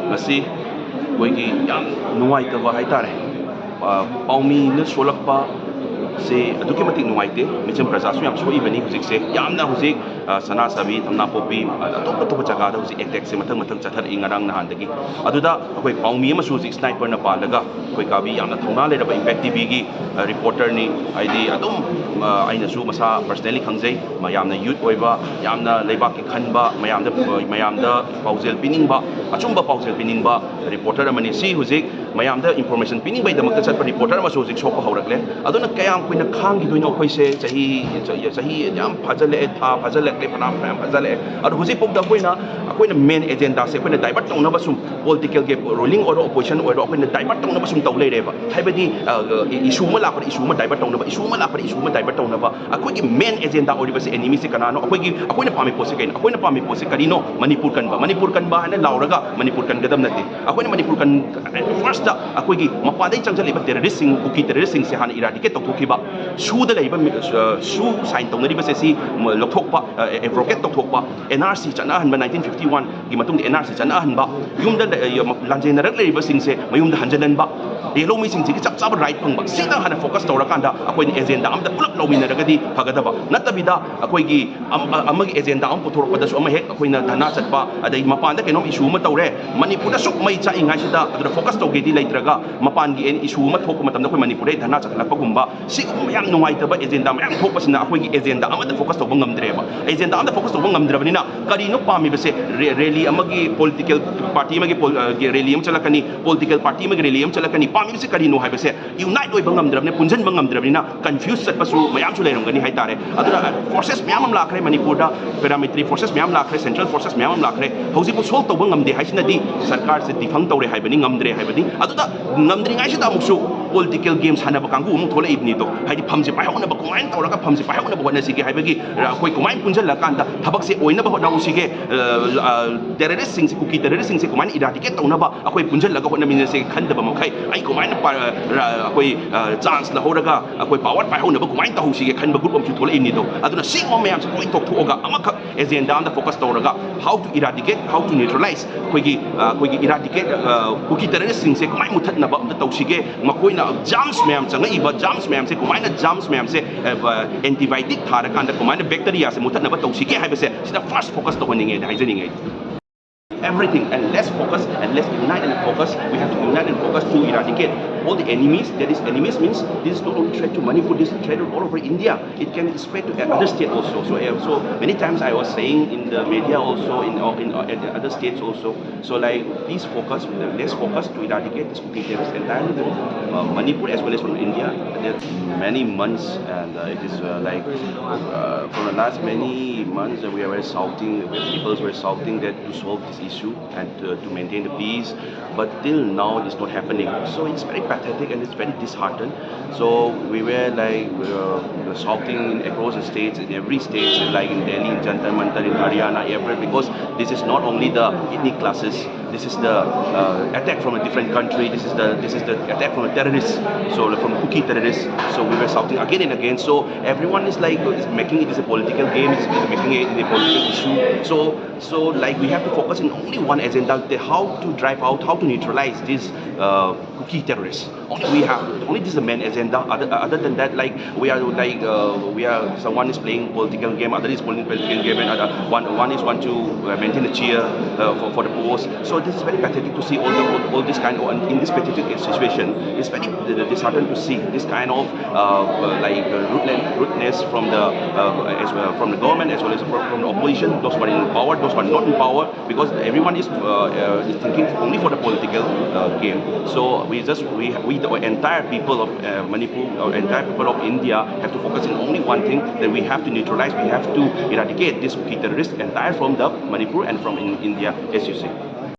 Masi koigi yam nuai ta ba hai tare Paomi na solakpa se aduki matik nuai te micham praja su yam soi bani hujik se yam na hujik sana sabi thamna popi top jaga da hujik attack se mathang chathar ingarang na handagi aduda akoi Paomi ama su hujik sniper na palaga koi kabi yamna thongna le ba impact tv gi reporter ni aidi adum aina su masa personally khangjai mayamna youth oiba yamna leibak ki khanba mayamda paujel piningba achumba paujel piningba reporter amani si hujik mayamda information pining bai damak chat reporter ama su hujik sopa haurakle aduna kayam kuina khangi doino khoi se chahi yam phajale tha phajale le phanam phajale adu hujik pok da koina main agenda se koina divert tongna ba sum political gap ruling or opposition or koina divert tongna ba sum taw leire ba haibadi issue ma lakpa issue ma divert tongna ba issue ma lakpa issue ma divert tongna ba akoi gi main agenda ori ba se enemy se kanano akoina pami pose kain akoina pami pose karino manipur kan ba hana lauraga manipur kan gadam nati akoina manipur kan first da akoi gi mapadai changjali ba terrorist sing kuki terrorist sing se hana eradicate tokhiba su da leiba su sign tongna ba se si lokthokpa abrogate tokthokpa NRC chana han ba 1951 gi matung NRC chana han ba yumda lanjena rak leiba sing se mayumda hanjanan ba yellow mi sing chap chap right pang ba sida hana focus tawra kanda akoi ni agenda amda pulap lawina ragadi phagadaba natabida akoi gi amagi agenda am puthorpa da su ama hek akoi na dhana chatpa adai mapan da kenom issue ma tawre manipur da suk mai cha ingai sida adura focus tawge di leitraga mapan gi issue ma thok matam da koi manipur dai dhana chatlakpa gumba si yam nungai taba agenda ma yam thok pasina akoi gi agenda amada focus tawba ngamdre ba agenda amda focus tawba ngamdra banina kari no pami base rally amagi political party amagi rally am chalakani political party amagi rally am chalakani pami base kari no hai base unite oi bangam drabne punjan bangam drabnina confuse sat pasu mayam chu leirangani hai tare adura forces mayam am lakre manipur da paramilitary forces mayam lakre central forces mayam am lakre hauji bu sol tawba ngamde hai sinadi sarkar se difang tawre hai bani ngamdre hai bani aduda ngamdri ngai sida muksu political games hanaba kangu mu thole ibni to haidi phamje pai hona ba kumain tawraga phamje pai hona ba hona sige hai bagi koi kumain punjan la kanda thabak se oina ba hona usige terrorist sing se kuki terrorist sing se kumain eradicate tawna ba akoi punjan la ga hona min se khanda ba makai ai kumain akoi chance la horaga akoi power pai hona ba kumain tahu sige khan ba group am chu thole ibni to aduna sing mo mayam se koi tok thoga amaka agenda am da focus tawraga how to eradicate how to neutralize koi gi eradicate kuki terrorist sing se kumain muthat na ba am taw sige makoi na germs mayam changa iba germs mayam se kumain germs mayam se antibiotic thara kanda kumain bacteria se muthat na ba taw sige hai ba se sida first focus to honinge hai janinge everything and let's focus and let's unite and focus. We have to unite and focus to eradicate all the enemies. That is, enemies means this is not only threat to Manipur, this is threat all over India. It can spread to other states also. So many times I was saying in the media also, in other states also. So like, please focus, let's focus to eradicate this cookie terrorist entirely from Manipur as well as from India. There are many months, and it is for the last many months we were shouting, people were shouting that to solve this issue and to maintain the peace, but till now it is not happening. So it's very pathetic and it's very disheartened. So we were like shouting across the states, in every state, like in Delhi, in Jantar Mantar, in Haryana, everywhere, because this is not only the ethnic classes, this is the attack from a different country, this is the attack from a terrorist, so from cookie terrorists. So we were shouting again and again. So everyone is like making it as a political game, is making it a political issue. So like we have to focus in only one agenda, how to drive out, how to neutralize these cookie terrorists. Only this is the main agenda. Other than that, like someone is playing political game, other is playing political game, and one is want to maintain a cheer for the post. So this is very pathetic to see all this kind of, and in this pathetic situation, it's very disheartening to see this kind of rudeness from the government as well as from the opposition, those who are in power, those who are not in power, because everyone is thinking only for the political game. So the entire people of Manipur, or entire people of India, have to focus on only one thing, that we have to neutralize, we have to eradicate this cookie terrorists entire from the Manipur and from India, as you say.